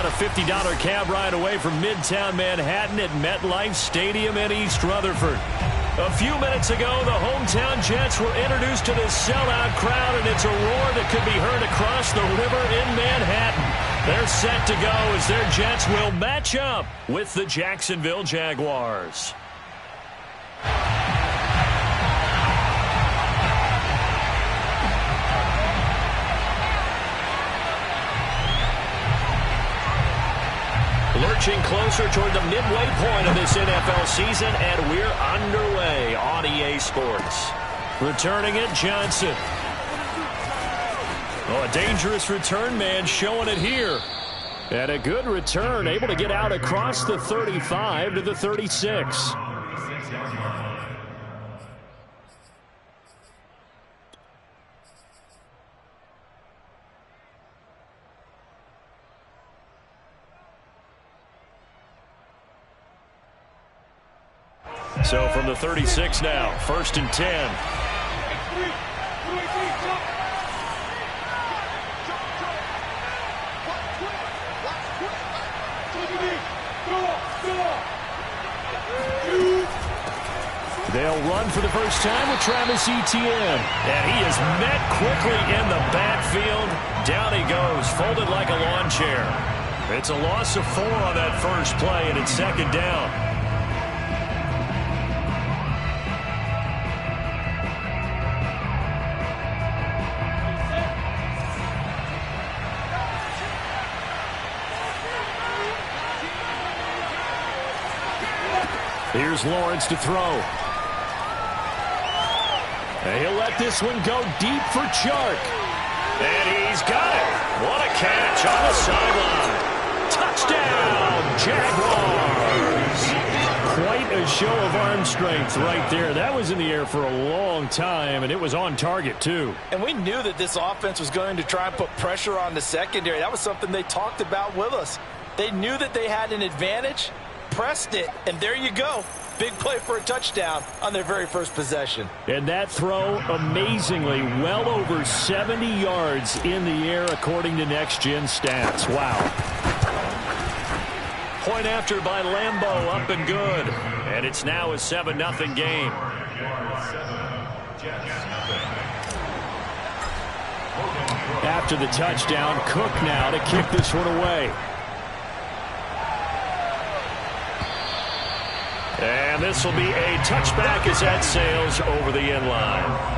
a $50 cab ride away from Midtown Manhattan at MetLife Stadium in East Rutherford. A few minutes ago, the hometown Jets were introduced to this sellout crowd, and it's a roar that could be heard across the river in Manhattan. They're set to go as their Jets will match up with the Jacksonville Jaguars. Lurching closer toward the midway point of this NFL season, and we're underway on EA Sports. Returning it, Johnson. Oh, a dangerous return man showing it here. And a good return, able to get out across the 35 to the 36. So from the 36 now, 1st and 10. They'll run for the first time with Travis Etienne. And he is met quickly in the backfield. Down he goes, folded like a lawn chair. It's a loss of 4 on that first play, and it's 2nd down. Here's Lawrence to throw. And he'll let this one go deep for Chark. And he's got it. What a catch on the sideline. Touchdown, Jaguars. Quite a show of arm strength right there. That was in the air for a long time, and it was on target, too. And we knew that this offense was going to try and put pressure on the secondary. That was something they talked about with us. They knew that they had an advantage, pressed it, and there you go. Big play for a touchdown on their very first possession. And that throw, amazingly, well over 70 yards in the air, according to Next Gen Stats. Wow. Point after by Lambeau, up and good. And it's now a 7-0 game. After the touchdown, Cook now to kick this one away. And this will be a touchback as that sails over the end line.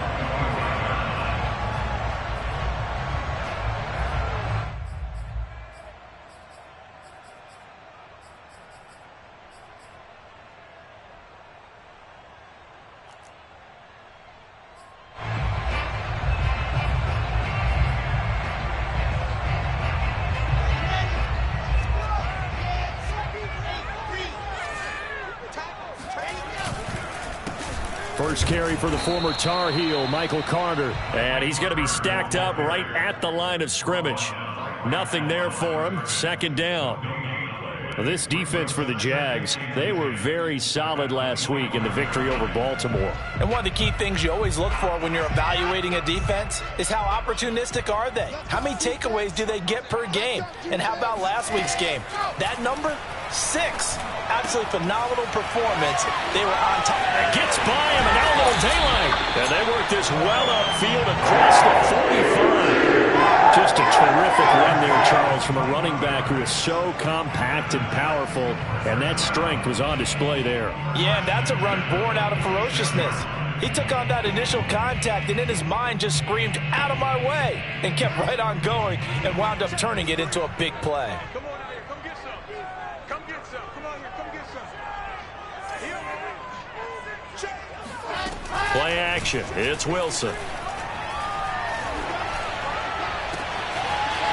First carry for the former Tar Heel, Michael Carter. And he's going to be stacked up right at the line of scrimmage. Nothing there for him. 2nd down. This defense for the Jags, they were very solid last week in the victory over Baltimore. And one of the key things you always look for when you're evaluating a defense is how opportunistic are they? How many takeaways do they get per game? And how about last week's game? That number? 6. Absolutely phenomenal performance. They were on top. It gets by him, and now a little daylight. And they work this well upfield across the 45. Just a terrific run there, Charles, from a running back who is so compact and powerful, and that strength was on display there. Yeah, that's a run born out of ferociousness. He took on that initial contact and in his mind just screamed, "Out of my way," and kept right on going and wound up turning it into a big play. Come on out here, come get some. Come get some. Come on here, come get some. Play action. It's Wilson.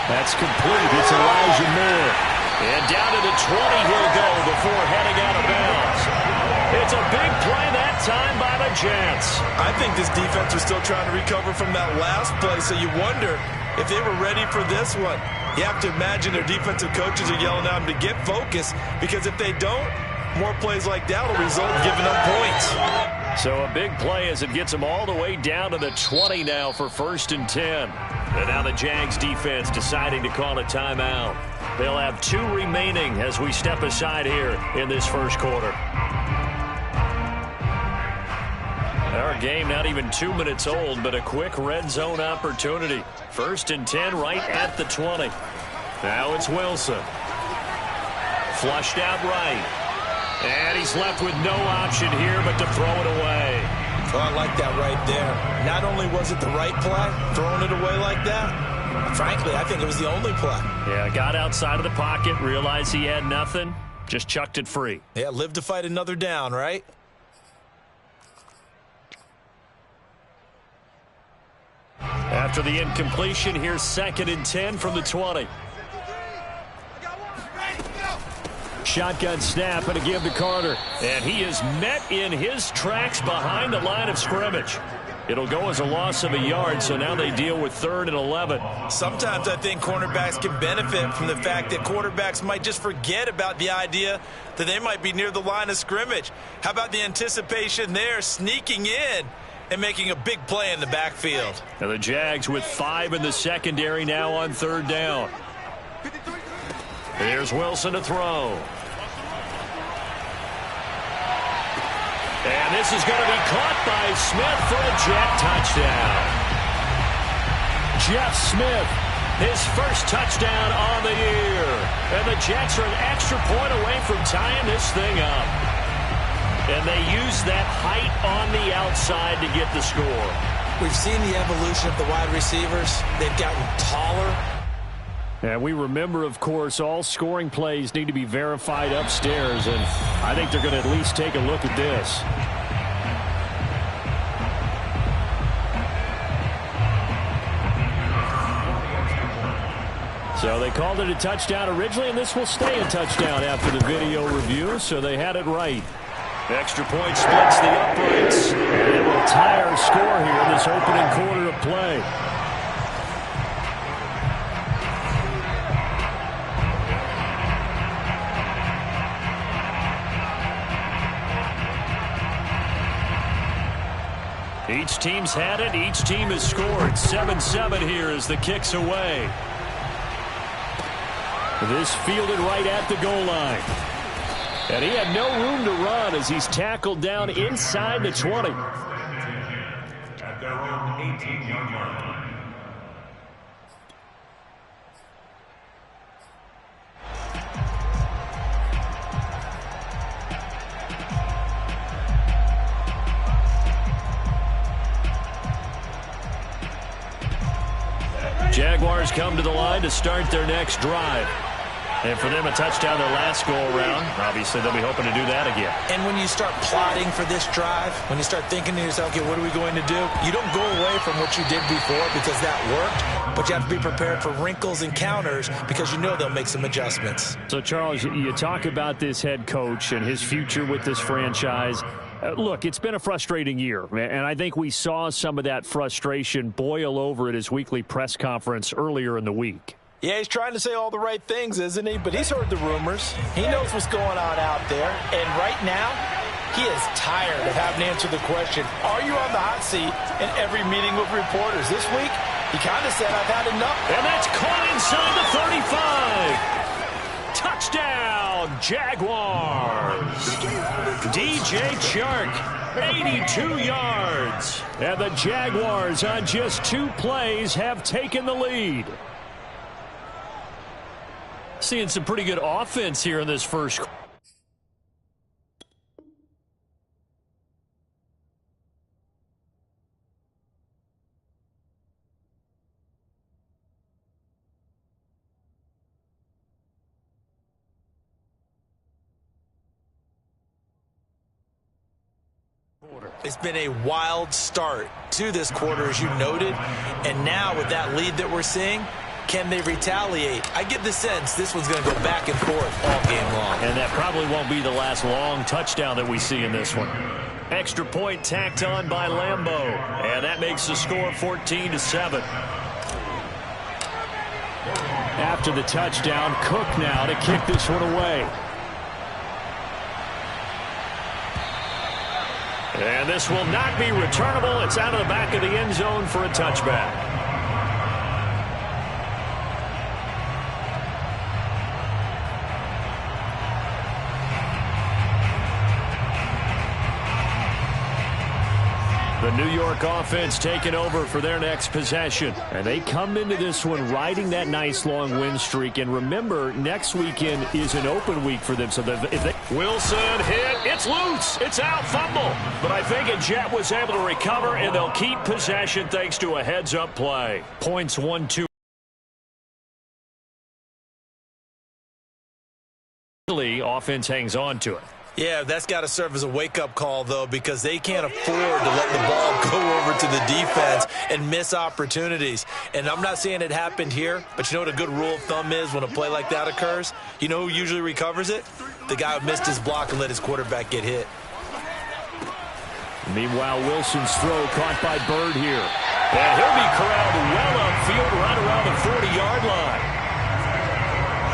That's complete. It's Elijah Moore. And down to the 20 he'll go before heading out of bounds. It's a big play that time by the Jets. I think this defense was still trying to recover from that last play, so you wonder if they were ready for this one. You have to imagine their defensive coaches are yelling at them to get focused, because if they don't, more plays like that will result in giving up points. So a big play as it gets them all the way down to the 20 now for 1st and 10. And now the Jags defense deciding to call a timeout. They'll have 2 remaining as we step aside here in this first quarter. Our game not even 2 minutes old, but a quick red zone opportunity. 1st and 10 right at the 20. Now it's Wilson. Flushed out right. And he's left with no option here but to throw it away. Oh, I like that right there. Not only was it the right play, throwing it away like that, frankly, I think it was the only play. Yeah, got outside of the pocket, realized he had nothing, just chucked it free. Yeah, live to fight another down, right? After the incompletion, here's 2nd and 10 from the 20. Shotgun snap and a give to Carter. And he is met in his tracks behind the line of scrimmage. It'll go as a loss of a yard, so now they deal with 3rd and 11. Sometimes I think cornerbacks can benefit from the fact that quarterbacks might just forget about the idea that they might be near the line of scrimmage. How about the anticipation there, sneaking in and making a big play in the backfield? Now the Jags with 5 in the secondary now on 3rd down. Here's Wilson to throw. And this is going to be caught by Smith for a Jet touchdown. Jeff Smith, his first touchdown on the year. And the Jets are an extra point away from tying this thing up. And they use that height on the outside to get the score. We've seen the evolution of the wide receivers. They've gotten taller. And we remember, of course, all scoring plays need to be verified upstairs, and I think they're going to at least take a look at this. So they called it a touchdown originally, and this will stay a touchdown after the video review, so they had it right. Extra point splits the uprights, and it will tie our score here in this opening quarter of play. Each team's had it. Each team has scored. 7-7 here as the kick's away. This fielded right at the goal line. And he had no room to run as he's tackled down inside the 20. At their own 18-yard line. Jaguars come to the line to start their next drive. And for them, a touchdown their last go-around. Obviously, they'll be hoping to do that again. And when you start plotting for this drive, when you start thinking to yourself, okay, what are we going to do? You don't go away from what you did before because that worked, but you have to be prepared for wrinkles and counters because you know they'll make some adjustments. So, Charles, you talk about this head coach and his future with this franchise. Look, it's been a frustrating year, and I think we saw some of that frustration boil over at his weekly press conference earlier in the week. Yeah, he's trying to say all the right things, isn't he? But he's heard the rumors. He knows what's going on out there. And right now, he is tired of having to answer the question, are you on the hot seat in every meeting with reporters? This week, he kind of said, I've had enough. And that's caught inside the 35. Touchdown, Jaguars. DJ Chark, 82 yards. And the Jaguars on just 2 plays have taken the lead. Seeing some pretty good offense here in this first quarter. It's been a wild start to this quarter, as you noted. And now with that lead that we're seeing, can they retaliate? I get the sense this one's going to go back and forth all game long. And that probably won't be the last long touchdown that we see in this one. Extra point tacked on by Lambeau. And that makes the score 14-7. After the touchdown, Cook now to kick this one away. And this will not be returnable. It's out of the back of the end zone for a touchback. The New York offense taking over for their next possession. And they come into this one riding that nice long win streak. And remember, next weekend is an open week for them. So Wilson hit. It's loose. It's out. Fumble. But I think a Jet was able to recover, and they'll keep possession thanks to a heads-up play. Points 1-2. Offense hangs on to it. Yeah, that's got to serve as a wake-up call, though, because they can't afford to let the ball go over to the defense and miss opportunities. And I'm not saying it happened here, but you know what a good rule of thumb is when a play like that occurs? You know who usually recovers it? The guy who missed his block and let his quarterback get hit. Meanwhile, Wilson's throw caught by Bird here. And he'll be corralled well upfield right around the 40-yard line.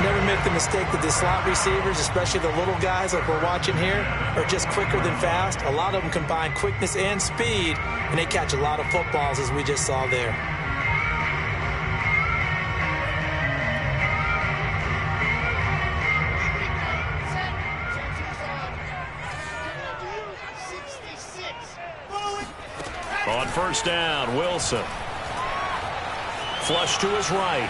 Never make the mistake that the slot receivers, especially the little guys like we're watching here, are just quicker than fast. A lot of them combine quickness and speed, and they catch a lot of footballs, as we just saw there. On first down, Wilson. Flush to his right.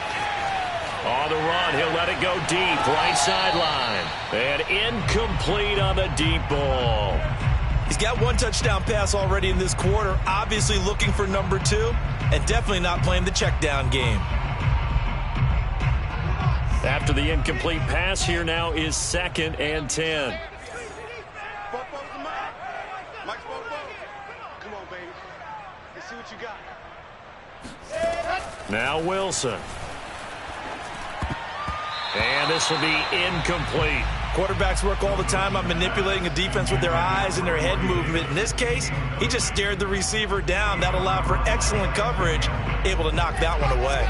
On the run, he'll let it go deep, right sideline. And incomplete on the deep ball. He's got one touchdown pass already in this quarter, obviously looking for number 2, and definitely not playing the check down game. After the incomplete pass, here now is 2nd and 10. Come on, baby. Let's see what you got. Now Wilson. And this will be incomplete. Quarterbacks work all the time on manipulating a defense with their eyes and their head movement. In this case, he just stared the receiver down. That allowed for excellent coverage, able to knock that one away.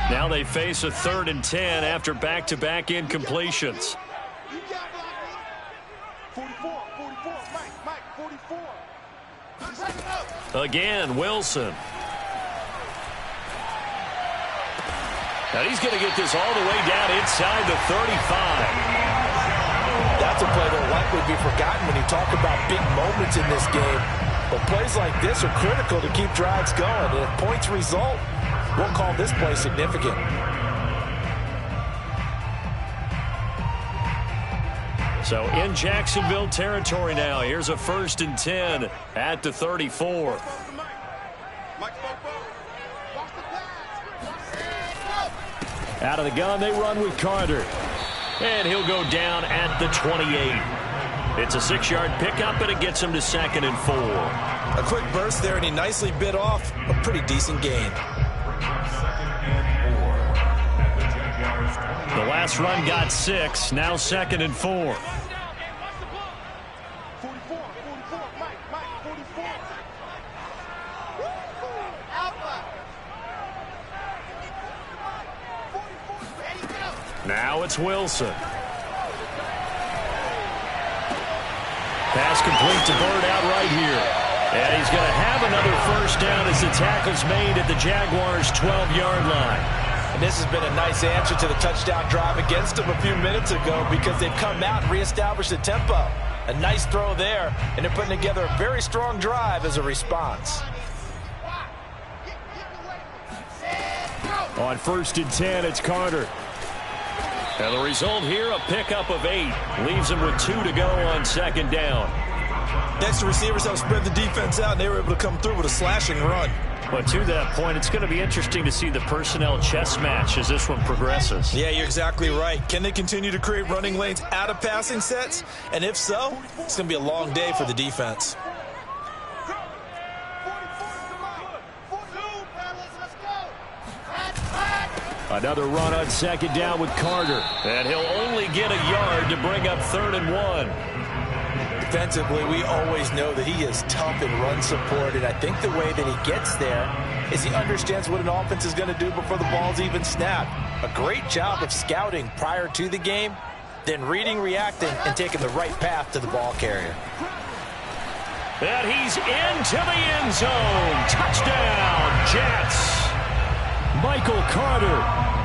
Now they face a 3rd and 10 after back-to-back incompletions. 44, Mike, 44. Again, Wilson. And he's going to get this all the way down inside the 35. That's a play that will likely be forgotten when you talk about big moments in this game. But plays like this are critical to keep drives going. And if points result, we'll call this play significant. So in Jacksonville territory now. Here's a 1st and 10 at the 34. Out of the gun, they run with Carter. And he'll go down at the 28. It's a 6-yard pickup, and it gets him to 2nd and 4. A quick burst there, and he nicely bit off a pretty decent gain. The last run got 6, now 2nd and 4. Now it's Wilson. Pass complete to Bird out right here. And he's going to have another 1st down as the tackle's made at the Jaguars' 12-yard line. And this has been a nice answer to the touchdown drive against them a few minutes ago because they've come out and reestablished the tempo. A nice throw there, and they're putting together a very strong drive as a response. On 1st and 10, it's Carter. And the result here, a pickup of 8. Leaves him with 2 to go on 2nd down. Next, the receivers have spread the defense out, and they were able to come through with a slashing run. But to that point, it's going to be interesting to see the personnel chess match as this one progresses. Yeah, you're exactly right. Can they continue to create running lanes out of passing sets? And if so, it's going to be a long day for the defense. Another run on 2nd down with Carter. And he'll only get a yard to bring up 3rd and 1. Defensively, we always know that he is tough in run support, and I think the way that he gets there is he understands what an offense is going to do before the ball's even snapped. A great job of scouting prior to the game, then reading, reacting, and taking the right path to the ball carrier. And he's into the end zone. Touchdown, Jets. Michael Carter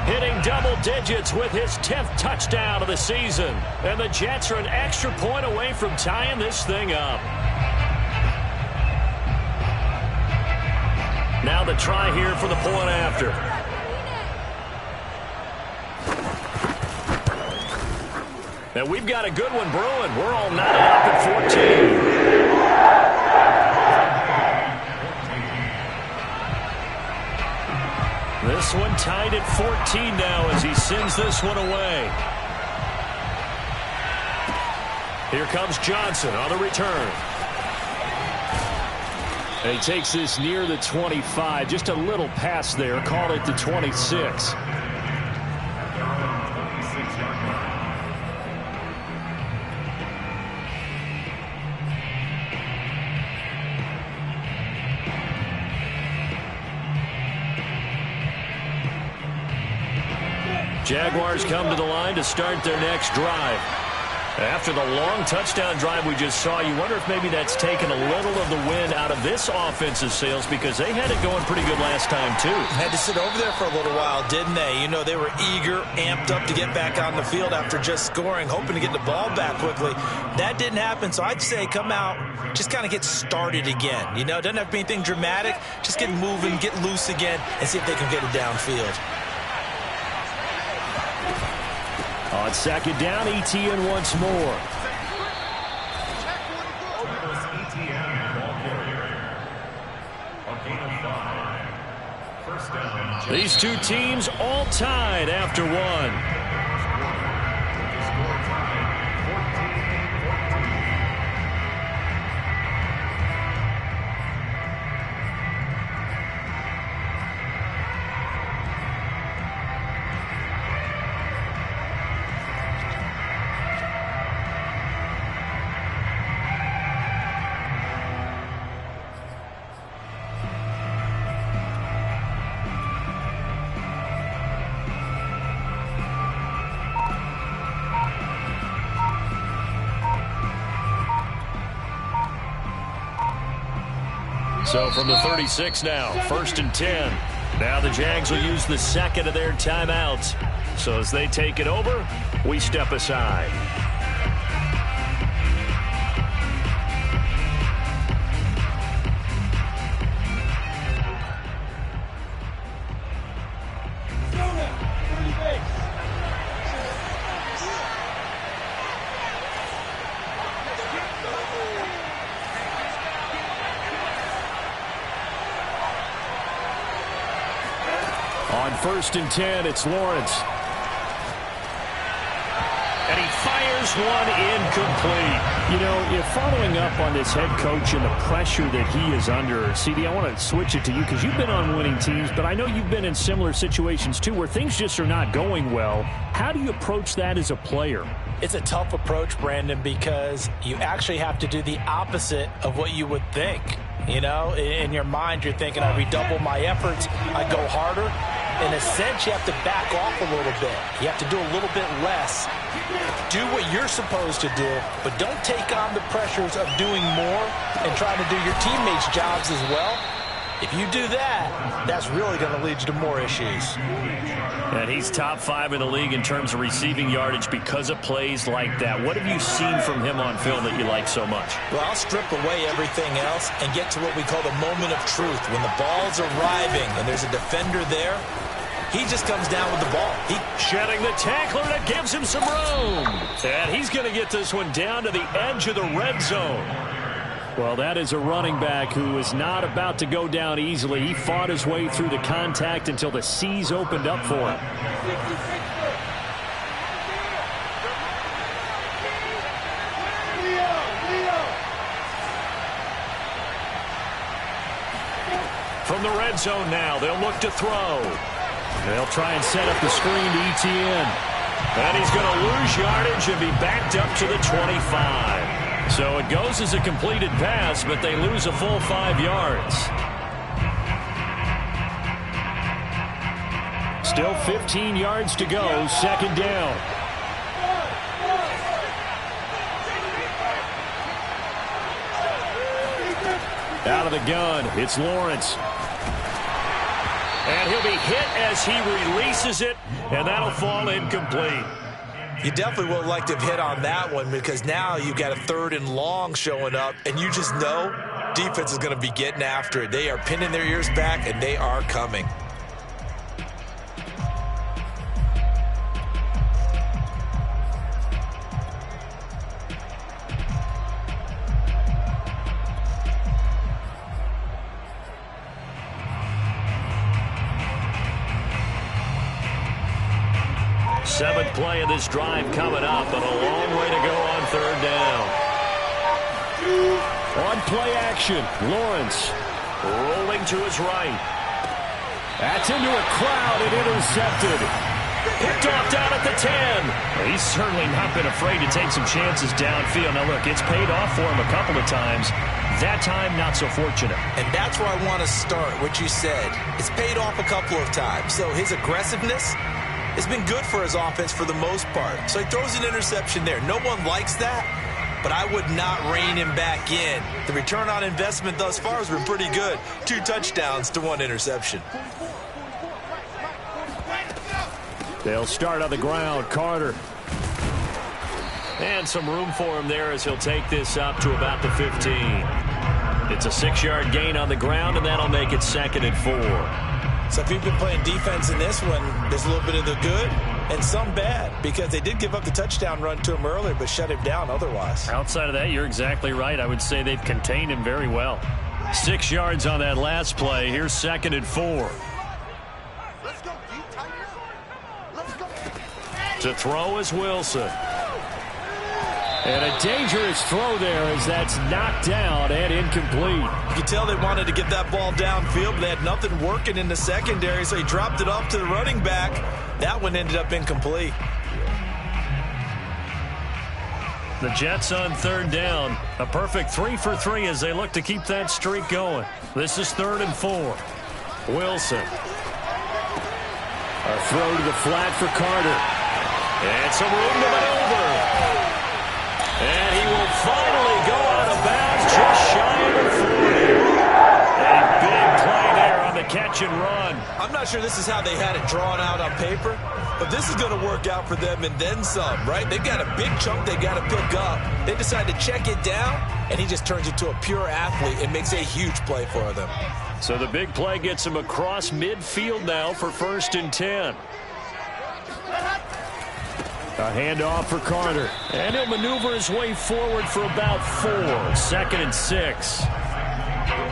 hitting double digits with his 10th touchdown of the season. And the Jets are an extra point away from tying this thing up. Now the try here for the point after. And we've got a good one brewing. We're all knotted up at 14. This one tied at 14 now as he sends this one away. Here comes Johnson on the return. And he takes this near the 25. Just a little pass there. Called it the 26. Jaguars come to the line to start their next drive. After the long touchdown drive we just saw, you wonder if maybe that's taken a little of the wind out of this offense's sails because they had it going pretty good last time, too. Had to sit over there for a little while, didn't they? You know, they were eager, amped up to get back on the field after just scoring, hoping to get the ball back quickly. That didn't happen, so I'd say come out, just kind of get started again. You know, it doesn't have to be anything dramatic. Just get moving, get loose again, and see if they can get it downfield. On second down, Etienne once more. These two teams all tied after one. So from the 36 now, 1st and 10. Now the Jags will use the second of their timeouts. So as they take it over, we step aside. On 1st and 10, it's Lawrence. And he fires one incomplete. You know, if following up on this head coach and the pressure that he is under, CD, I want to switch it to you because you've been on winning teams, but I know you've been in similar situations too where things just are not going well. How do you approach that as a player? It's a tough approach, Brandon, because you actually have to do the opposite of what you would think. You know, in your mind, you're thinking, I redouble my efforts, I go harder. In a sense, you have to back off a little bit. You have to do a little bit less. Do what you're supposed to do, but don't take on the pressures of doing more and trying to do your teammates' jobs as well. If you do that, that's really going to lead you to more issues. And he's top 5 in the league in terms of receiving yardage because of plays like that. What have you seen from him on film that you like so much? Well, I'll strip away everything else and get to what we call the moment of truth. When the ball's arriving and there's a defender there, he just comes down with the ball. Shedding the tackler that gives him some room. And he's going to get this one down to the edge of the red zone. Well, that is a running back who is not about to go down easily. He fought his way through the contact until the seas opened up for him. From the red zone now, they'll look to throw. They'll try and set up the screen to Etienne. And he's going to lose yardage and be backed up to the 25. So it goes as a completed pass, but they lose a full 5 yards. Still 15 yards to go, second down. Out of the gun, it's Lawrence. And he'll be hit as he releases it, and that'll fall incomplete. You definitely would like to have hit on that one because now you've got a 3rd and long showing up, and you just know defense is going to be getting after it. They are pinning their ears back, and they are coming. Seventh play of this drive coming up, but a long way to go on third down. On play action, Lawrence rolling to his right. That's into a crowd and intercepted. Picked off down at the 10. He's certainly not been afraid to take some chances downfield. Now, look, it's paid off for him a couple of times. That time, not so fortunate. And that's where I want to start, what you said. It's paid off a couple of times. So his aggressiveness has been good for his offense for the most part. So he throws an interception there. No one likes that, but I would not rein him back in. The return on investment thus far has been pretty good. 2 touchdowns to 1 interception. They'll start on the ground. Carter. And some room for him there as he'll take this up to about the 15. It's a 6-yard gain on the ground, and that'll make it 2nd and 4. So if you've been playing defense in this one, there's a little bit of the good and some bad, because they did give up the touchdown run to him earlier but shut him down otherwise. Outside of that, you're exactly right. I would say they've contained him very well. 6 yards on that last play. Here's 2nd and 4. To throw is Wilson. And a dangerous throw there as that's knocked down and incomplete. You can tell they wanted to get that ball downfield, but they had nothing working in the secondary, so he dropped it off to the running back. That one ended up incomplete. The Jets on third down. A perfect 3 for 3 as they look to keep that streak going. This is 3rd and 4. Wilson. A throw to the flat for Carter. And some room to maneuver. And he will finally go out of bounds just shy of the 40. A big play there on the catch and run. I'm not sure this is how they had it drawn out on paper, but this is going to work out for them and then some, right? They've got a big chunk they got to pick up. They decide to check it down, and he just turns into a pure athlete and makes a huge play for them. So the big play gets him across midfield now for 1st and 10. A handoff for Carter. And he'll maneuver his way forward for about 4. 2nd and 6.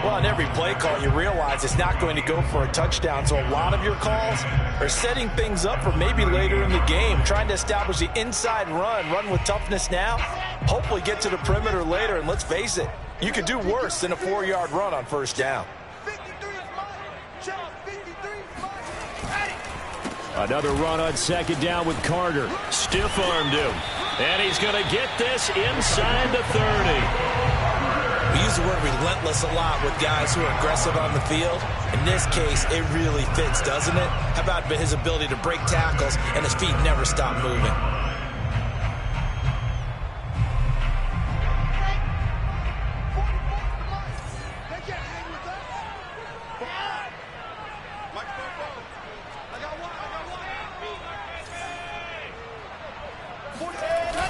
Well, in every play call, you realize it's not going to go for a touchdown. So a lot of your calls are setting things up for maybe later in the game, trying to establish the inside run with toughness now, hopefully get to the perimeter later. And let's face it, you could do worse than a 4-yard run on 1st down. Another run on 2nd down with Carter. Stiff-armed him. And he's going to get this inside the 30. We use the word relentless a lot with guys who are aggressive on the field. In this case, it really fits, doesn't it? How about his ability to break tackles and his feet never stop moving?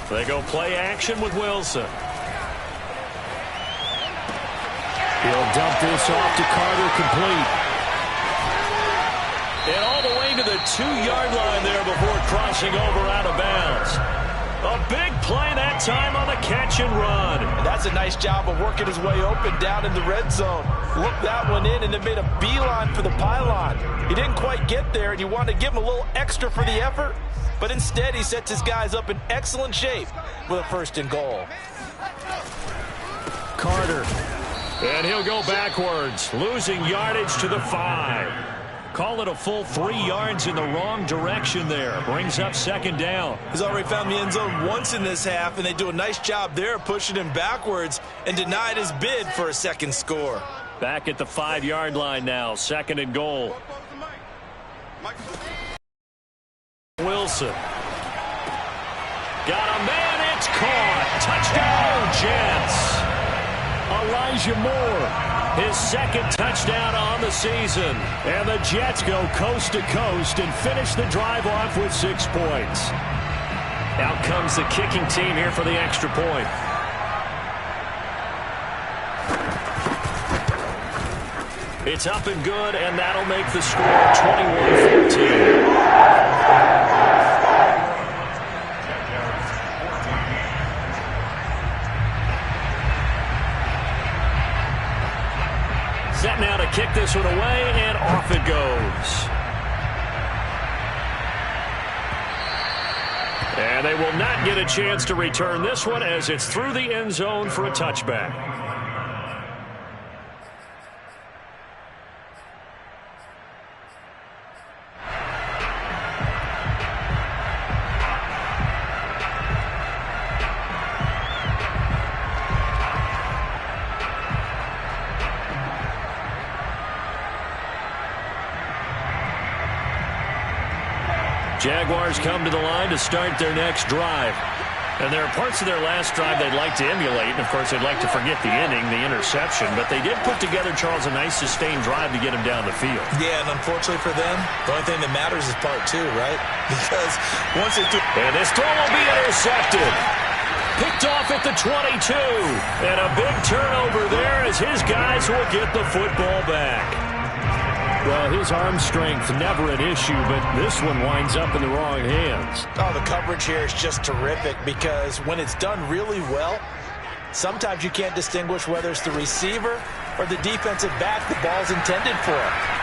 They go play action with Wilson. He'll dump this off to Carter, complete. And all the way to the 2-yard line there before crossing over out of bounds. A big play that time on the catch and run. And that's a nice job of working his way open down in the red zone. Looked that one in and then made a beeline for the pylon. He didn't quite get there, and you wanted to give him a little extra for the effort. But instead, he sets his guys up in excellent shape with a 1st and goal. Carter. And he'll go backwards, losing yardage to the 5. Call it a full 3 yards in the wrong direction there. Brings up 2nd down. He's already found the end zone once in this half, and they do a nice job there pushing him backwards and denied his bid for a 2nd score. Back at the 5-yard line now, 2nd and goal. Wilson. Got a man, it's caught. Touchdown, Jets. Elijah Moore, his 2nd touchdown on the season. And the Jets go coast to coast and finish the drive off with 6 points. Out comes the kicking team here for the extra point. It's up and good, and that'll make the score 21-14. Set now to kick this one away, and off it goes. And they will not get a chance to return this one as it's through the end zone for a touchback. Jaguars come to the line to start their next drive. And there are parts of their last drive they'd like to emulate. And, of course, they'd like to forget the inning, the interception. But they did put together, Charles, a nice sustained drive to get him down the field. Yeah, and unfortunately for them, the only thing that matters is part two, right? Because once they do... And this throw will be intercepted. Picked off at the 22. And a big turnover there as his guys will get the football back. Well, his arm strength, never an issue, but this one winds up in the wrong hands. Oh, the coverage here is just terrific because when it's done really well, sometimes you can't distinguish whether it's the receiver or the defensive back the ball's intended for.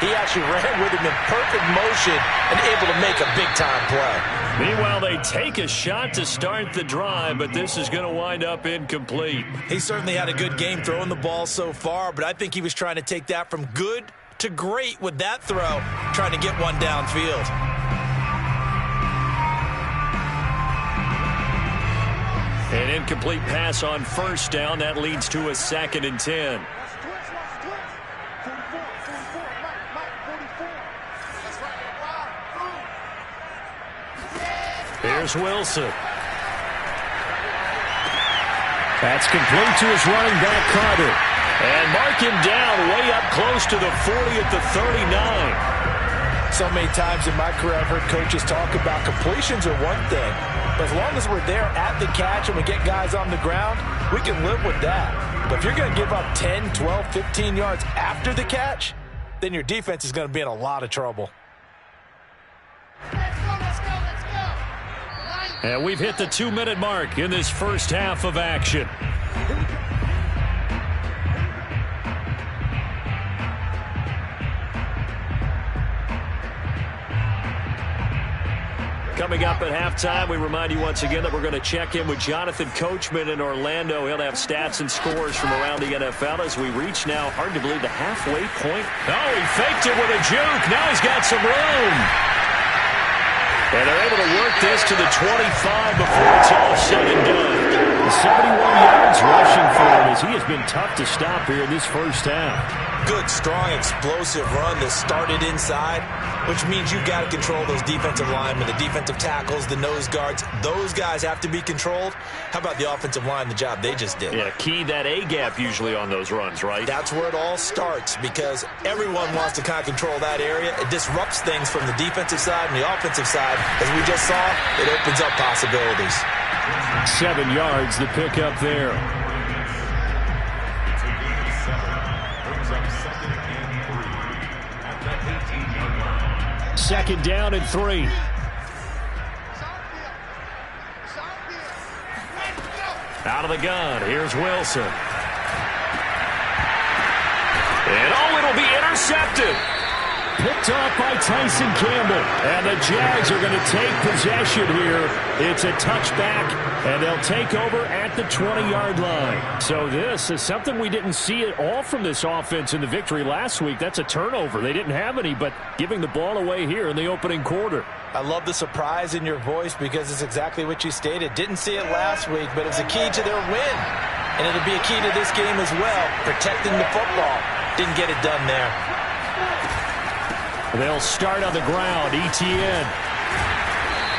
He actually ran with him in perfect motion and able to make a big-time play. Meanwhile, they take a shot to start the drive, but this is going to wind up incomplete. He certainly had a good game throwing the ball so far, but I think he was trying to take that from good to great with that throw, trying to get one downfield. An incomplete pass on first down. That leads to a 2nd and 10. Here's Wilson. That's complete to his running back, Carter. And mark him down way up close to the 40 at the 39. So many times in my career I've heard coaches talk about completions are one thing, but as long as we're there at the catch and we get guys on the ground, we can live with that. But if you're going to give up 10, 12, 15 yards after the catch, then your defense is going to be in a lot of trouble. And we've hit the 2-minute mark in this first half of action. Coming up at halftime, we remind you once again that we're going to check in with Jonathan Coachman in Orlando. He'll have stats and scores from around the NFL as we reach now, hard to believe, the halfway point. Oh, he faked it with a juke. Now he's got some room. And they're able to work this to the 25 before it's all said and done. 71 yards rushing for him as he has been tough to stop here in this first half. Good, strong, explosive run that started inside, which means you've got to control those defensive linemen, the defensive tackles, the nose guards. Those guys have to be controlled. How about the offensive line, the job they just did? Yeah, key that A-gap usually on those runs, right? That's where it all starts because everyone wants to kind of control that area. It disrupts things from the defensive side and the offensive side. As we just saw, it opens up possibilities. 7 yards, the pickup there. Second down and 3. Out of the gun, here's Wilson. And oh, it'll be intercepted. Picked off by Tyson Campbell. And the Jags are going to take possession here. It's a touchback, and they'll take over at the 20-yard line. So this is something we didn't see at all from this offense in the victory last week. That's a turnover. They didn't have any, but giving the ball away here in the opening quarter. I love the surprise in your voice because it's exactly what you stated. Didn't see it last week, but it was a key to their win. And it'll be a key to this game as well, protecting the football. Didn't get it done there. They'll start on the ground. Etienne.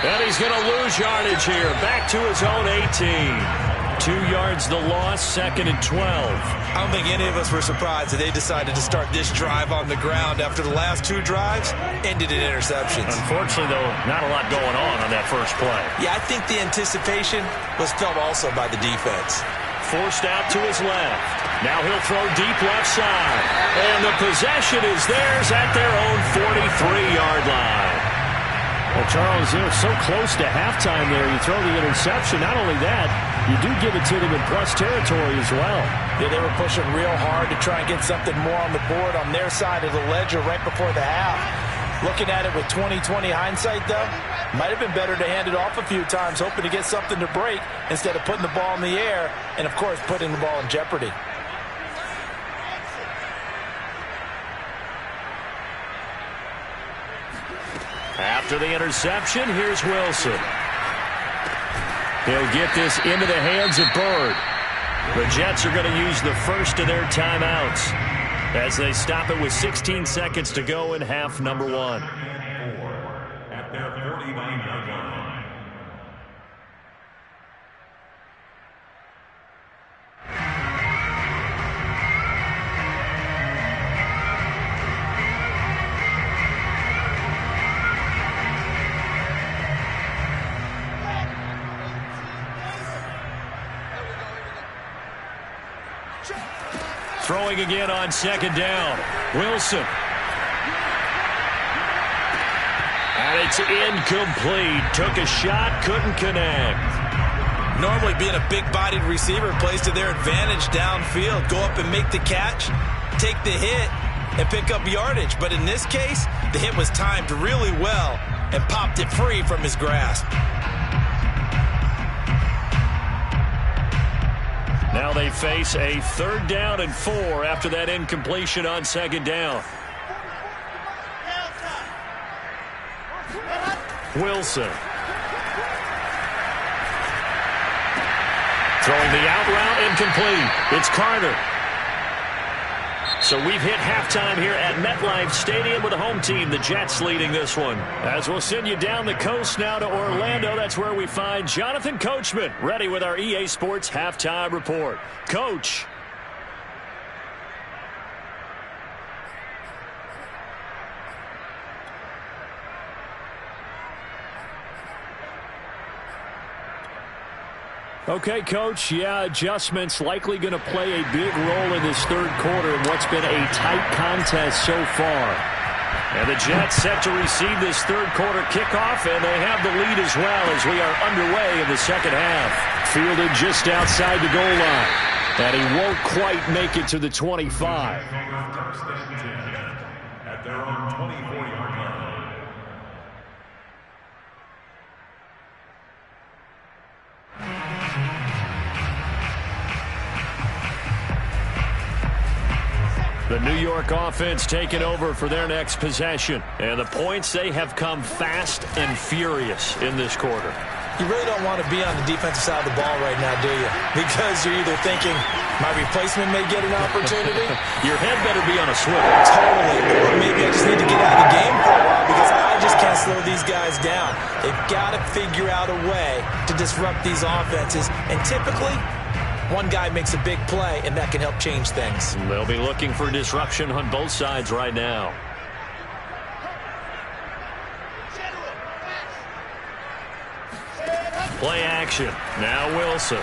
And he's going to lose yardage here. Back to his own 18. 2 yards the loss, 2nd and 12. I don't think any of us were surprised that they decided to start this drive on the ground after the last 2 drives ended in interceptions. Unfortunately, though, not a lot going on that first play. Yeah, I think the anticipation was felt also by the defense. forced out to his left. Now he'll throw deep left side. And the possession is theirs at their own 43-yard line. Well, Charles, they're so close to halftime there. You throw the interception. Not only that, you do give it to them in plus territory as well. Yeah, they were pushing real hard to try and get something more on the board on their side of the ledger right before the half. Looking at it with 20/20 hindsight, though, might have been better to hand it off a few times, hoping to get something to break instead of putting the ball in the air and, of course, putting the ball in jeopardy. After the interception, here's Wilson. He'll get this into the hands of Bird. The Jets are going to use the first of their timeouts as they stop it with 16 seconds to go in half number 1. At their 49-yard line. Throwing again on second down. Wilson. And it's incomplete. Took a shot, couldn't connect. Normally being a big-bodied receiver plays to their advantage downfield. Go up and make the catch, take the hit, and pick up yardage. But in this case, the hit was timed really well and popped it free from his grasp. Now they face a 3rd down and 4 after that incompletion on second down. Wilson. Throwing the out route, incomplete. It's Carter. So we've hit halftime here at MetLife Stadium with the home team, the Jets, leading this one. As we'll send you down the coast now to Orlando, that's where we find Jonathan Coachman, ready with our EA Sports halftime report. Coach. Okay, Coach, adjustments likely going to play a big role in this third quarter in what's been a tight contest so far. And the Jets set to receive this third quarter kickoff, and they have the lead as well as we are underway in the second half. Fielded just outside the goal line, and he won't quite make it to the 25. At their own 24-yard line. The New York offense taking over for their next possession. And the points, they have come fast and furious in this quarter. You really don't want to be on the defensive side of the ball right now, do you? Because you're either thinking, my replacement may get an opportunity. Your head better be on a swivel. Totally. Or maybe I just need to get out of the game for a while because I just can't slow these guys down. They've got to figure out a way to disrupt these offenses. And typically, one guy makes a big play, and that can help change things. They'll be looking for disruption on both sides right now. Play action. Now Wilson.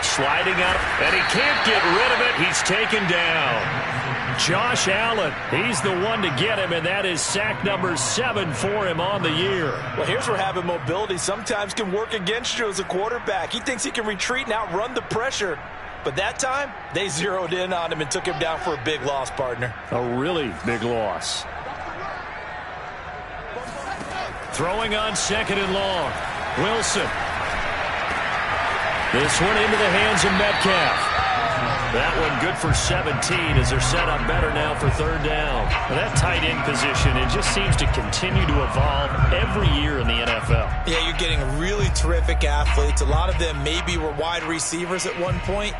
Sliding out, and he can't get rid of it. He's taken down. Josh Allen, he's the one to get him, and that is sack number 7 for him on the year. Well, here's where having mobility sometimes can work against you as a quarterback. He thinks he can retreat and outrun the pressure. But that time, they zeroed in on him and took him down for a big loss, partner. A really big loss. Throwing on second and long. Wilson. This one into the hands of Metcalf. That one good for 17 as they're set up better now for third down. Now that tight end position, it just seems to continue to evolve every year in the NFL. Yeah, you're getting really terrific athletes. A lot of them maybe were wide receivers at one point.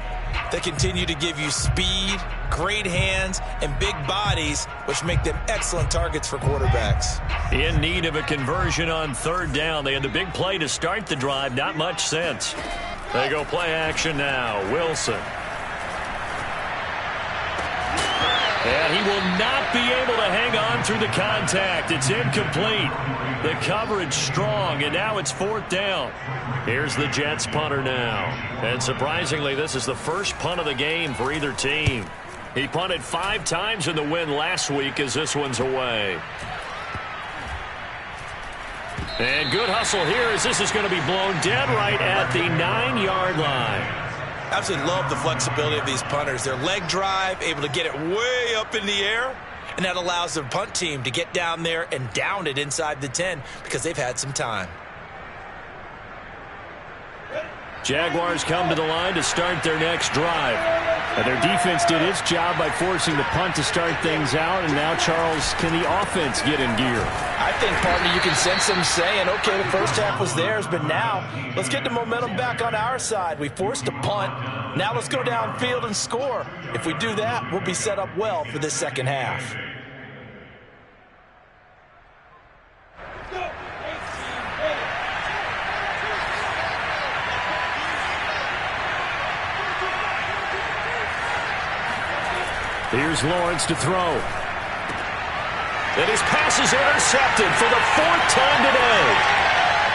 They continue to give you speed, great hands, and big bodies, which make them excellent targets for quarterbacks. In need of a conversion on third down. They had the big play to start the drive. Not much sense. They go play action now. Wilson. And he will not be able to hang on through the contact. It's incomplete. The coverage strong, and now it's 4th down. Here's the Jets punter now. And surprisingly, this is the first punt of the game for either team. He punted 5 times in the win last week as this one's away. And good hustle here as this is going to be blown dead right at the 9-yard line. Absolutely love the flexibility of these punters. Their leg drive, able to get it way up in the air, and that allows the punt team to get down there and down it inside the 10 because they've had some time. Jaguars come to the line to start their next drive. And their defense did its job by forcing the punt to start things out. And now, Charles, can the offense get in gear? I think, partner, you can sense them saying, okay, the first half was theirs, but now let's get the momentum back on our side. We forced a punt. Now let's go downfield and score. If we do that, we'll be set up well for this second half. Here's Lawrence to throw. And his pass is intercepted for the 4th time today.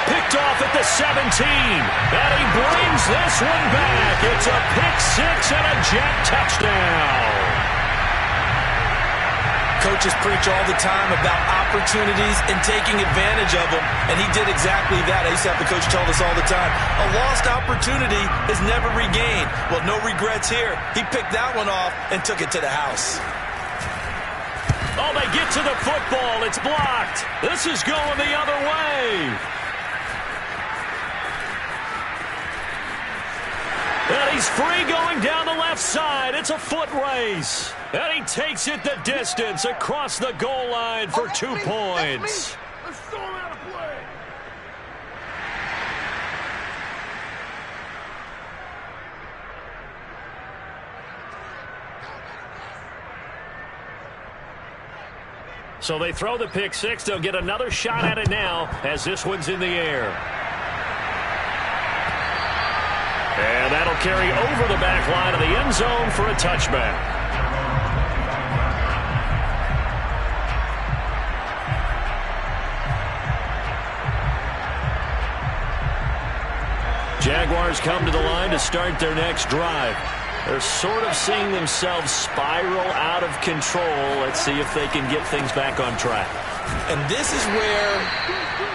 Picked off at the 17. And he brings this one back. It's a pick-6 and a Jet touchdown. Coaches preach all the time about opportunities and taking advantage of them, and he did exactly that. I used to have the coach tell us all the time, a lost opportunity is never regained. Well, no regrets here. He picked that one off and took it to the house. Oh, they get to the football. It's blocked. This is going the other way. And he's free going down the left side. It's a foot race. And he takes it the distance across the goal line for 2 points. Let's throw him out of play. So they throw the pick-6. They'll get another shot at it now as this one's in the air. And that'll carry over the back line of the end zone for a touchback. Jaguars come to the line to start their next drive. They're sort of seeing themselves spiral out of control. Let's see if they can get things back on track. And this is where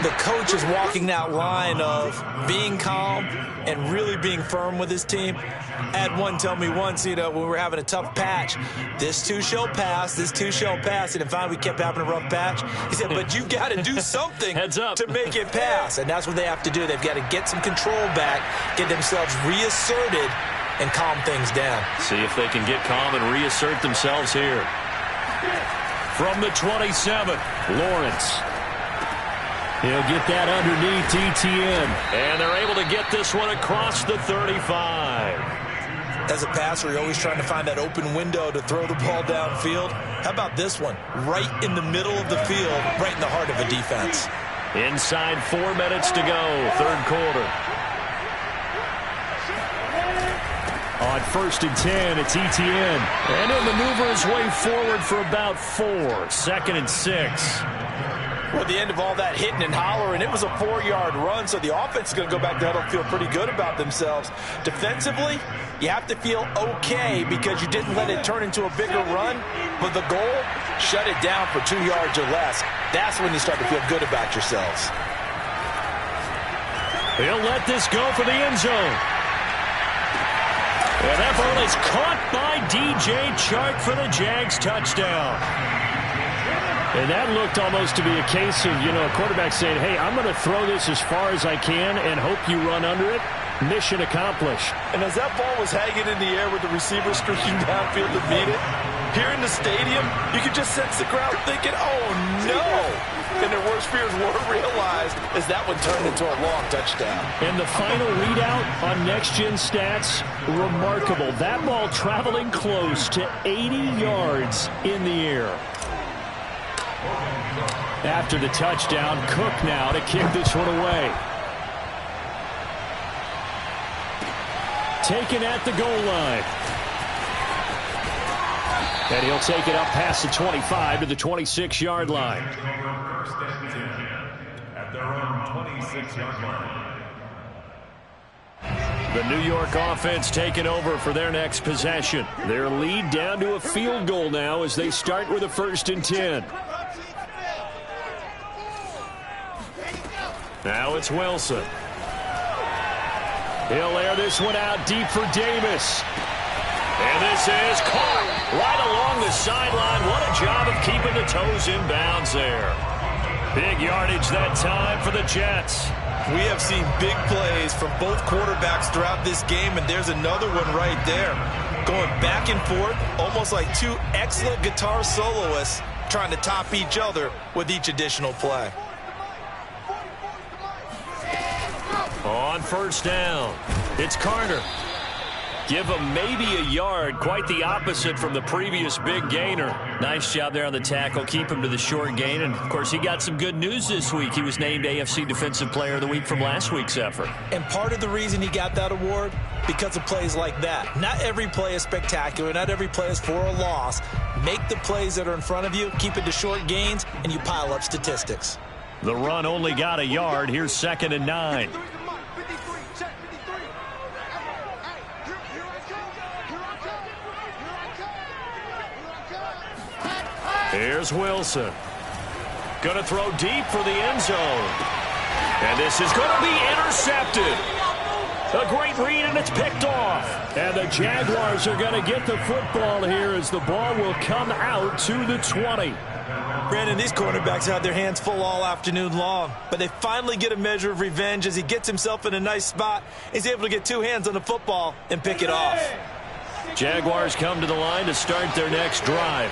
the coach is walking that line of being calm and really being firm with his team. I had one tell me once, when we were having a tough patch, this too shall pass, this too shall pass. And finally we kept having a rough patch. He said, but you've got to do something Heads up. to make it pass. And that's what they have to do. They've got to get some control back, get themselves reasserted, and calm things down. See if they can get calm and reassert themselves here. From the 27, Lawrence. He'll get that underneath ETN. And they're able to get this one across the 35. As a passer, you're always trying to find that open window to throw the ball downfield. How about this one? Right in the middle of the field, right in the heart of a defense. Inside 4 minutes to go, third quarter. On 1st and 10, it's ETN. And he'll maneuver his way forward for about 4. 2nd and 6. Well, at the end of all that hitting and hollering, it was a 4-yard run, so the offense is going to go back there and feel pretty good about themselves. Defensively, you have to feel okay because you didn't let it turn into a bigger run, but the goal, shut it down for 2 yards or less. That's when you start to feel good about yourselves. He'll let this go for the end zone. And that ball is caught by DJ Chark for the Jags touchdown. And that looked almost to be a case of, a quarterback saying, hey, I'm going to throw this as far as I can and hope you run under it. Mission accomplished. And as that ball was hanging in the air with the receiver streaking downfield to meet it, here in the stadium, you could just sense the crowd thinking, oh, no. And their worst fears were realized as that one turned into a long touchdown. And the final readout on next-gen stats, remarkable. That ball traveling close to 80 yards in the air. After the touchdown, Cook now to kick this one away. Taken at the goal line. And he'll take it up past the 25 to the 26-yard line. First and 10 at their own 26-yard line. The New York offense taking over for their next possession. Their lead down to a field goal now as they start with a 1st and 10. Now it's Wilson. He'll air this one out deep for Davis. And this is caught right along the sideline. What a job of keeping the toes in bounds there. Big yardage that time for the Jets. We have seen big plays from both quarterbacks throughout this game, and there's another one right there. Going back and forth, almost like two excellent guitar soloists trying to top each other with each additional play. On 1st down, it's Carter. Give him maybe a yard, quite the opposite from the previous big gainer. Nice job there on the tackle, keep him to the short gain. And, of course, he got some good news this week. He was named AFC Defensive Player of the Week from last week's effort. And part of the reason he got that award, because of plays like that. Not every play is spectacular. Not every play is for a loss. Make the plays that are in front of you, keep it to short gains, and you pile up statistics. The run only got a yard. Here's 2nd and 9. Here's Wilson. Going to throw deep for the end zone. And this is going to be intercepted. A great read, and it's picked off. And the Jaguars are going to get the football here as the ball will come out to the 20. Brandon, these cornerbacks had their hands full all afternoon long, but they finally get a measure of revenge as he gets himself in a nice spot. He's able to get two hands on the football and pick it off. Jaguars come to the line to start their next drive.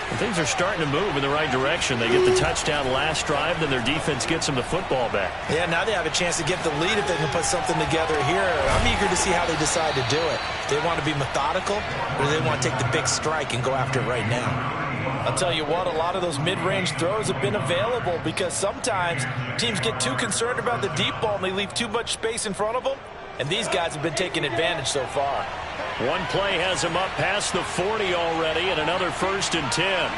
And things are starting to move in the right direction. They get the touchdown last drive, then their defense gets them the football back. Yeah, now they have a chance to get the lead if they can put something together here. I'm eager to see how they decide to do it. Do they want to be methodical, or do they want to take the big strike and go after it right now? I'll tell you what, a lot of those mid-range throws have been available because sometimes teams get too concerned about the deep ball and they leave too much space in front of them, and these guys have been taking advantage so far. One play has him up past the 40 already, and another 1st and 10.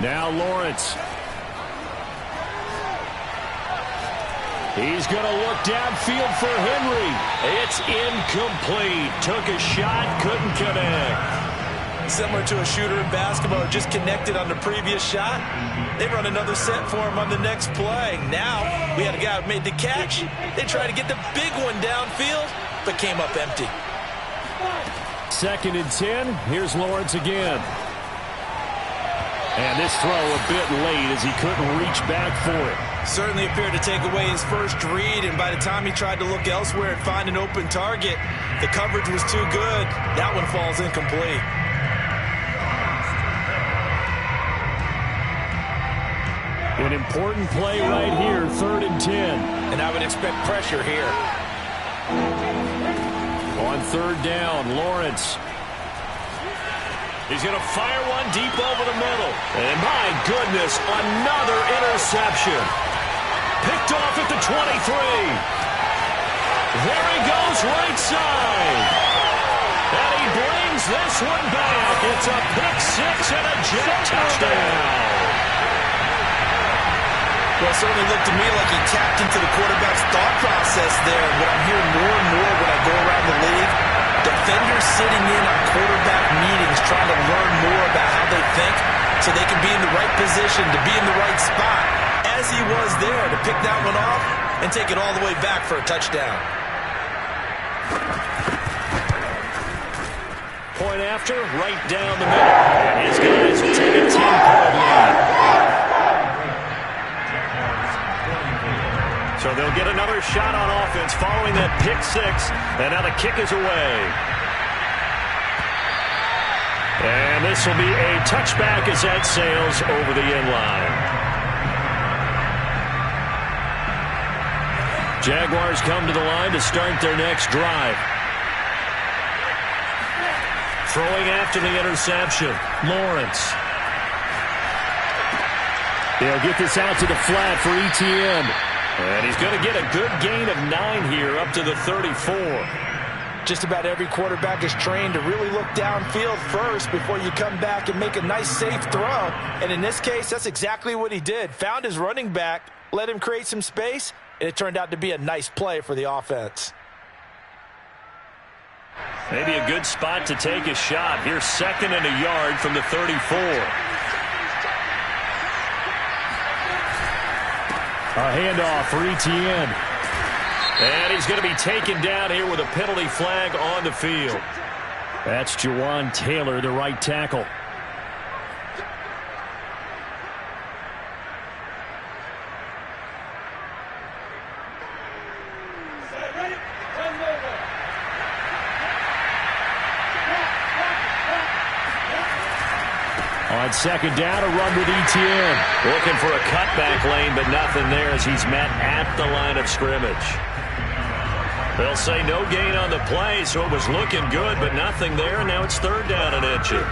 Now Lawrence. He's going to look downfield for Henry. It's incomplete. Took a shot, couldn't connect. Similar to a shooter in basketball, just connected on the previous shot. They run another set for him on the next play. Now, we had a guy who made the catch. They tried to get the big one downfield, but came up empty. 2nd and 10. Here's Lawrence again. And this throw a bit late as he couldn't reach back for it. Certainly appeared to take away his first read, and by the time he tried to look elsewhere and find an open target, the coverage was too good. That one falls incomplete. An important play right here, 3rd and 10. And I would expect pressure here. On 3rd down, Lawrence. He's going to fire one deep over the middle. And my goodness, another interception. Picked off at the 23. There he goes, right side. And he brings this one back. It's a pick six and a Jet touchdown. Well, it certainly looked to me like he tapped into the quarterback's thought process there. What I'm hearing more and more when I go around the league, defenders sitting in on quarterback meetings trying to learn more about how they think so they can be in the right position to be in the right spot, as he was there to pick that one off and take it all the way back for a touchdown. Point after, right down the middle. And his guys will take a 10-point lead. So they'll get another shot on offense following that pick six. And now the kick is away. And this will be a touchback as that sails over the end line. Jaguars come to the line to start their next drive. Throwing after the interception, Lawrence. They'll get this out to the flat for ETN. And he's going to get a good gain of 9 here up to the 34. Just about every quarterback is trained to really look downfield first before you come back and make a nice, safe throw. And in this case, that's exactly what he did. Found his running back, let him create some space, and it turned out to be a nice play for the offense. Maybe a good spot to take a shot. Here's 2nd and a yard from the 34. A handoff for ETN. And he's going to be taken down here with a penalty flag on the field. That's Jawan Taylor, the right tackle. On 2nd down, a run with ETN. Looking for a cutback lane, but nothing there as he's met at the line of scrimmage. They'll say no gain on the play, so it was looking good, but nothing there, and now it's 3rd down and inches.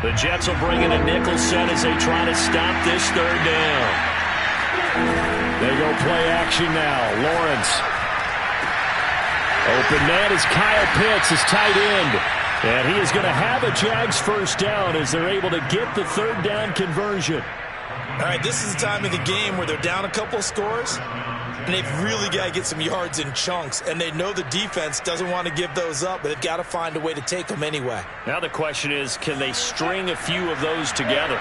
The Jets will bring in a nickel set as they try to stop this 3rd down. They go play action now. Lawrence. Open man is Kyle Pitts, his tight end. And he is going to have a Jags 1st down as they're able to get the 3rd down conversion. All right, this is the time of the game where they're down a couple of scores, and they've really got to get some yards in chunks, and they know the defense doesn't want to give those up, but they've got to find a way to take them anyway. Now the question is, can they string a few of those together?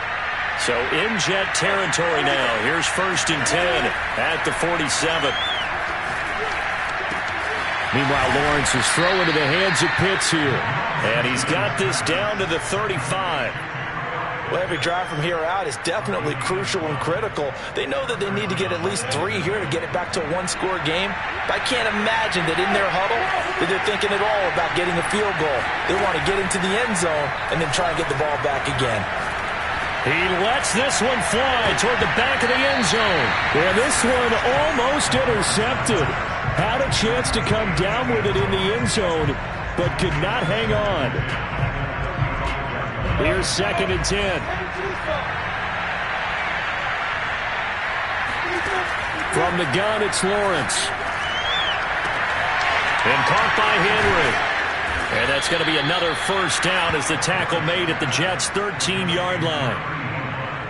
So in Jet territory now. Here's 1st and 10 at the 47. Meanwhile, Lawrence is throwing to the hands of Pitts here. And he's got this down to the 35. Well, every drive from here out is definitely crucial and critical. They know that they need to get at least 3 here to get it back to a 1-score game. But I can't imagine that in their huddle that they're thinking at all about getting a field goal. They want to get into the end zone and then try and get the ball back again. He lets this one fly toward the back of the end zone. And this one almost intercepted. Had a chance to come down with it in the end zone, but could not hang on. Here's 2nd and 10. From the gun, it's Lawrence. And caught by Henry. And that's going to be another 1st down as the tackle made at the Jets' 13-yard line.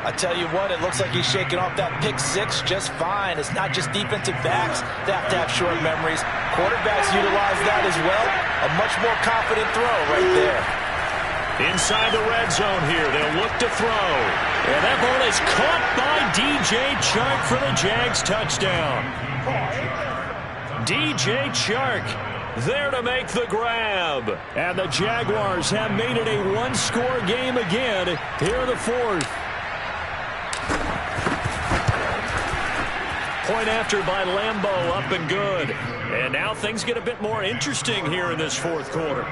I tell you what, it looks like he's shaking off that pick 6 just fine. It's not just defensive backs that have to have short memories. Quarterbacks utilize that as well. A much more confident throw right there. Inside the red zone here, they'll look to throw. And that ball is caught by DJ Chark for the Jags touchdown. DJ Chark there to make the grab. And the Jaguars have made it a 1-score game again here in the 4th. Point after by Lambeau, up and good. And now things get a bit more interesting here in this 4th quarter.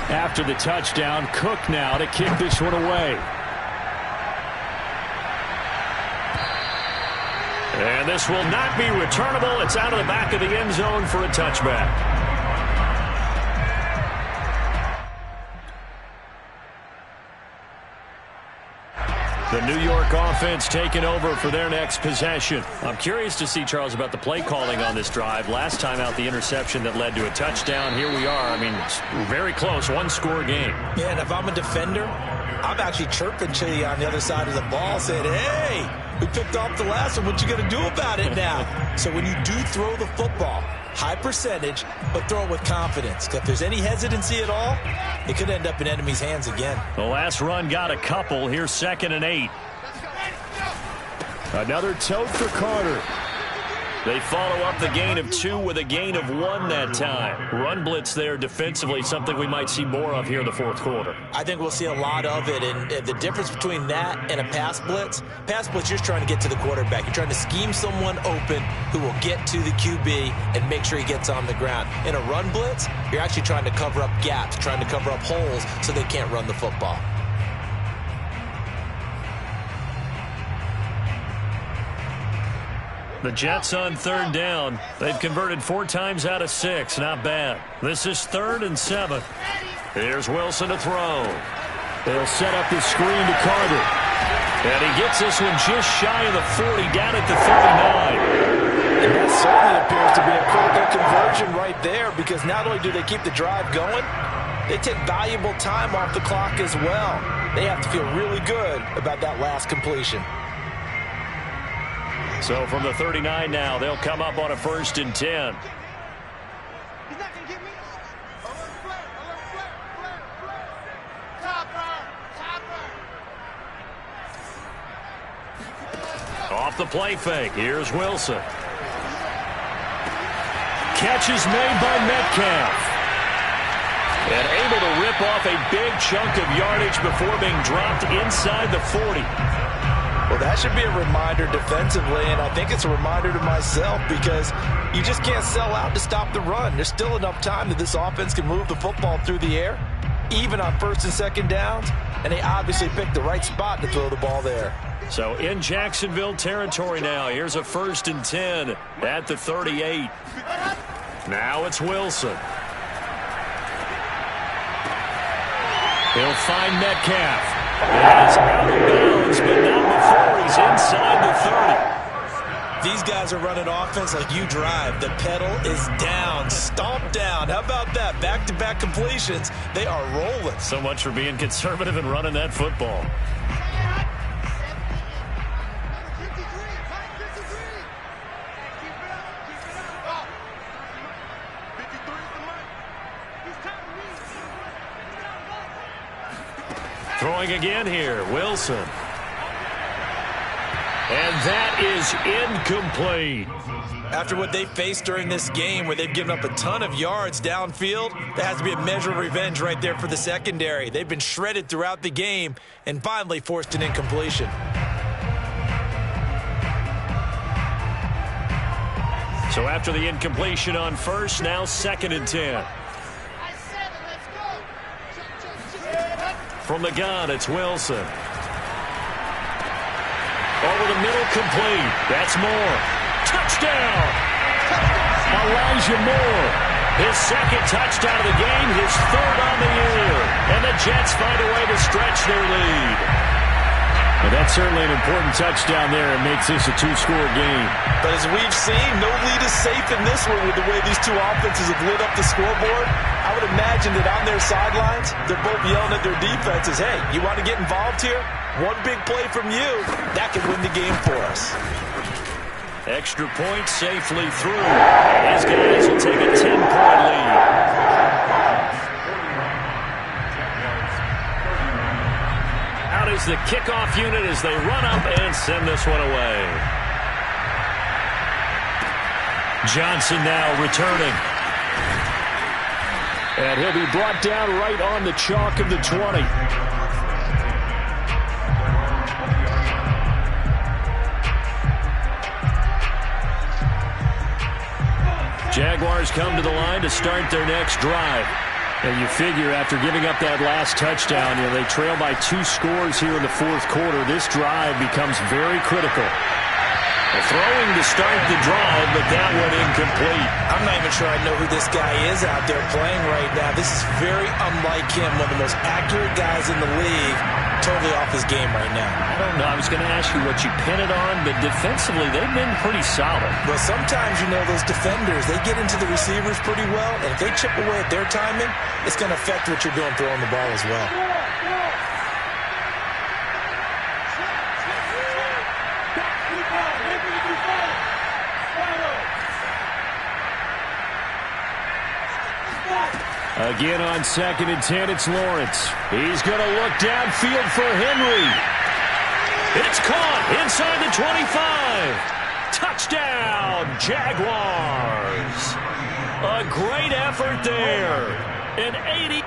After the touchdown, Cook now to kick this one away. And this will not be returnable. It's out of the back of the end zone for a touchback. The New York offense taking over for their next possession. I'm curious to see, Charles, about the play calling on this drive. Last time out, the interception that led to a touchdown. Here we are. I mean, it's very close, 1-score game. Yeah, and if I'm a defender, I'm actually chirping to you on the other side of the ball, saying, hey, we picked off the last one. What you going to do about it now? So when you do throw the football, high percentage, but throw it with confidence. If there's any hesitancy at all, it could end up in enemy's hands again. The last run got a couple. Here's 2nd and 8. Another tote for Carter. They follow up the gain of 2 with a gain of 1 that time. Run blitz there defensively, something we might see more of here in the 4th quarter. I think we'll see a lot of it, and the difference between that and a pass blitz, you're just trying to get to the quarterback. You're trying to scheme someone open who will get to the QB and make sure he gets on the ground. In a run blitz, you're actually trying to cover up gaps, trying to cover up holes so they can't run the football. The Jets on third down. They've converted 4 times out of 6. Not bad. This is 3rd and 7. Here's Wilson to throw. They'll set up the screen to Carter. And he gets this one just shy of the 40, down at the 39. And that certainly appears to be a critical conversion right there, because not only do they keep the drive going, they take valuable time off the clock as well. They have to feel really good about that last completion. So from the 39 now, they'll come up on a 1st and 10. Off the play fake, here's Wilson. Catch is made by Metcalf. And able to rip off a big chunk of yardage before being dropped inside the 40. Well, that should be a reminder defensively, and I think it's a reminder to myself, because you just can't sell out to stop the run. There's still enough time that this offense can move the football through the air, even on 1st and 2nd downs, and they obviously picked the right spot to throw the ball there. So in Jacksonville territory now, here's a 1st and 10 at the 38. Now it's Wilson. He'll find Metcalf. And it's out of bounds, but not before he's inside the 30. These guys are running offense like you drive. The pedal is down, stomp down. How about that? Back-to-back completions. They are rolling. So much for being conservative and running that football. Throwing again here, Wilson. And that is incomplete. After what they faced during this game, where they've given up a ton of yards downfield, there has to be a measure of revenge right there for the secondary. They've been shredded throughout the game and finally forced an incompletion. So after the incompletion on 1st, now 2nd and 10. From the gun, it's Wilson. Over the middle, complete. That's Moore. Touchdown! Elijah Moore. His 2nd touchdown of the game, his 3rd on the year. And the Jets find a way to stretch their lead. Well, that's certainly an important touchdown there. It makes this a 2-score game. But as we've seen, no lead is safe in this one with the way these two offenses have lit up the scoreboard. I would imagine that on their sidelines, they're both yelling at their defenses, hey, you want to get involved here? One big play from you, that could win the game for us. Extra point safely through. These guys will take a 10-point lead. Out is the kickoff unit as they run up and send this one away. Johnson now returning. And he'll be brought down right on the chalk of the 20. Jaguars come to the line to start their next drive. And you figure after giving up that last touchdown, they trail by 2 scores here in the 4th quarter. This drive becomes very critical. Throwing to start the drive, but that one incomplete. I'm not even sure I know who this guy is out there playing right now. This is very unlike him, one of the most accurate guys in the league. Totally off his game right now. I don't know. I was going to ask you what you pin it on, but defensively, they've been pretty solid. Well, sometimes, those defenders, they get into the receivers pretty well, and if they chip away at their timing, it's going to affect what you're doing throwing the ball as well. Again on 2nd and 10, it's Lawrence. He's going to look downfield for Henry. It's caught inside the 25. Touchdown, Jaguars. A great effort there. An 80.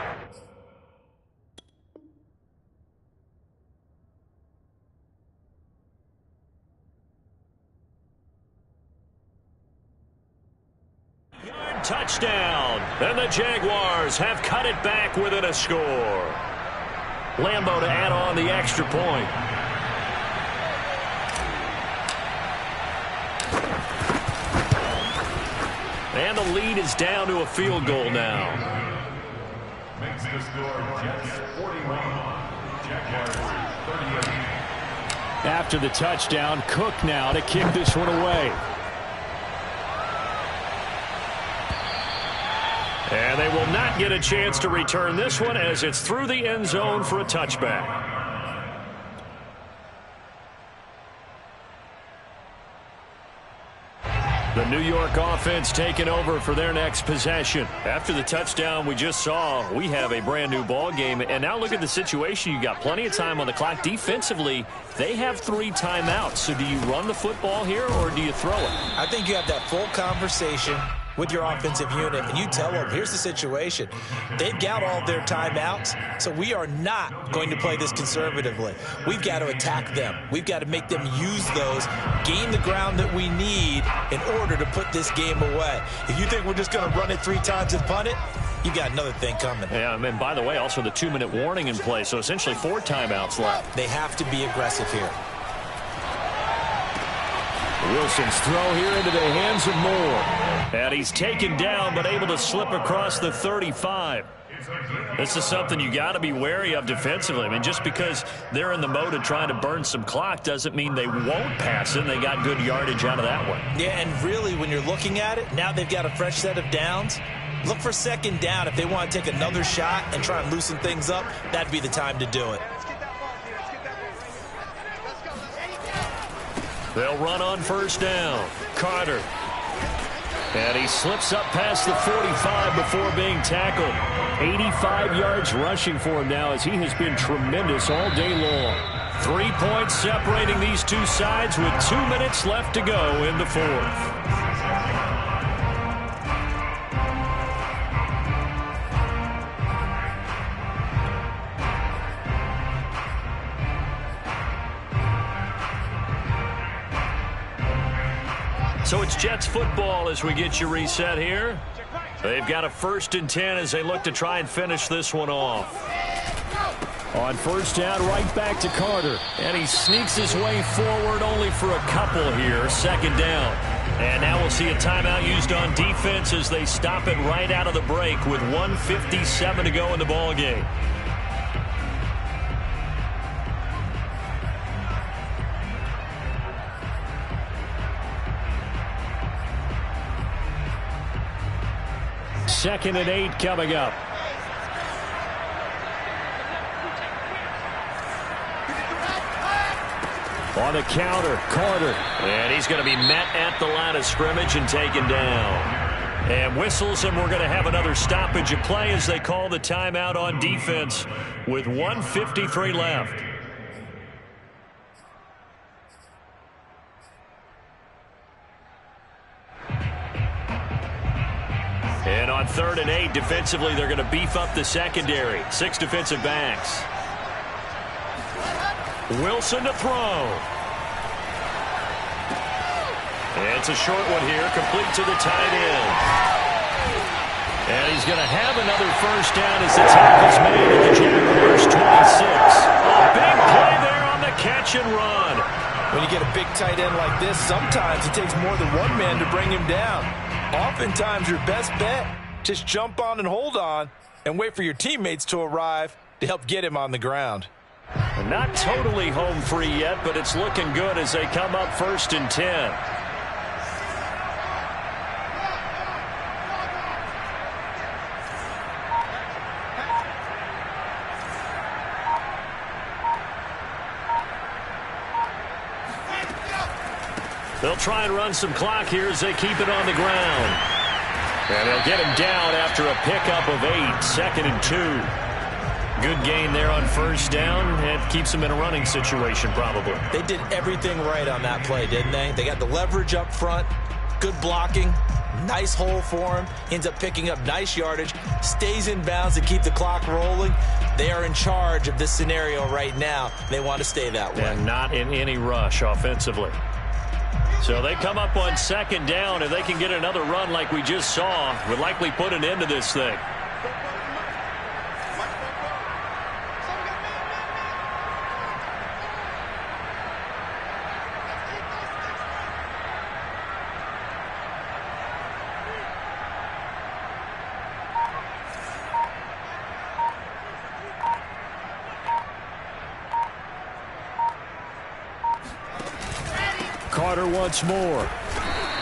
Touchdown, and the Jaguars have cut it back within a score. Lambeau to add on the extra point. And the lead is down to a field goal now. Makes the score Jets 41, Jaguars 38. After the touchdown, Cook now to kick this one away. And they will not get a chance to return this one as it's through the end zone for a touchback. The New York offense taking over for their next possession. After the touchdown we just saw, we have a brand new ball game. And now look at the situation. You got plenty of time on the clock. Defensively, they have 3 timeouts. So do you run the football here or do you throw it? I think you have that full conversation with your offensive unit, and you tell them, here's the situation. They've got all their timeouts, so we are not going to play this conservatively. We've got to attack them. We've got to make them use those, gain the ground that we need in order to put this game away. If you think we're just going to run it 3 times and punt it, you got another thing coming. Yeah, and by the way, also the 2-minute warning in play, so essentially 4 timeouts left. They have to be aggressive here. Wilson's throw here into the hands of Moore. And he's taken down but able to slip across the 35. This is something you got to be wary of defensively. I mean, just because they're in the mode of trying to burn some clock doesn't mean they won't pass it. They got good yardage out of that one. Yeah, and really when you're looking at it, now they've got a fresh set of downs. Look for second down. If they want to take another shot and try and loosen things up, that'd be the time to do it. They'll run on first down. Carter. And he slips up past the 45 before being tackled. 85 yards rushing for him now as he has been tremendous all day long. 3 points separating these two sides with 2 minutes left to go in the fourth. So it's Jets football as we get you reset here. They've got a 1st and 10 as they look to try and finish this one off. On first down, right back to Carter. And he sneaks his way forward only for a couple here. 2nd down. And now we'll see a timeout used on defense as they stop it right out of the break with 1:57 to go in the ball game. Second and 8 coming up. On the counter, Carter. And he's going to be met at the line of scrimmage and taken down. And whistles, and we're going to have another stoppage of play as they call the timeout on defense with 1:53 left. And on 3rd and 8, defensively, they're going to beef up the secondary. 6 defensive backs. Wilson to throw. And it's a short one here, complete to the tight end. And he's going to have another first down as the tackle's made at the Jaguars 26. A big play there on the catch and run. When you get a big tight end like this, sometimes it takes more than one man to bring him down. Oftentimes, your best bet, just jump on and hold on and wait for your teammates to arrive to help get him on the ground. Not totally home free yet, but it's looking good as they come up 1st and 10. They'll try and run some clock here as they keep it on the ground. And they'll get him down after a pickup of 8, 2nd and 2. Good gain there on first down, and keeps him in a running situation probably. They did everything right on that play, didn't they? They got the leverage up front, good blocking, nice hole for him, ends up picking up nice yardage, stays in bounds to keep the clock rolling. They are in charge of this scenario right now. They want to stay that way. And not in any rush offensively. So they come up on 2nd down. If they can get another run like we just saw, would likely put an end to this thing. quarter once more.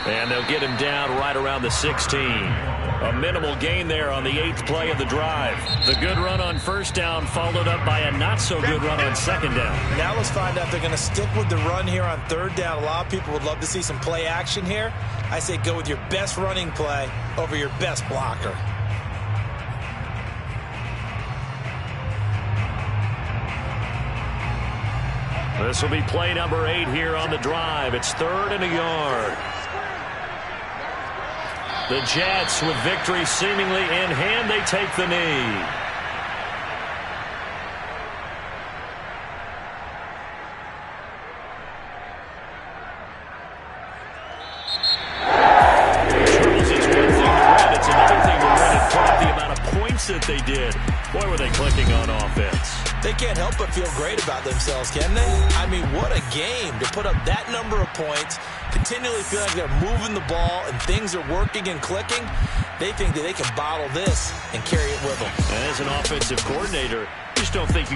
And they'll get him down right around the 16. A minimal gain there on the 8th play of the drive. The good run on first down followed up by a not-so-good run on second down. Now let's find out if they're going to stick with the run here on third down. A lot of people would love to see some play action here. I say go with your best running play over your best blocker. This will be play number 8 here on the drive. It's 3rd and a yard. The Jets, with victory seemingly in hand, they take the knee. Charles, it's one thing to win. It's another thing to win and put up the amount of points that they did. Boy, were they clicking on offense. They can't help but feel great about themselves, can they? I mean, what a game to put up that number of points, continually feel like they're moving the ball and things are working and clicking. They think that they can bottle this and carry it with them. And as an offensive coordinator, you just don't think you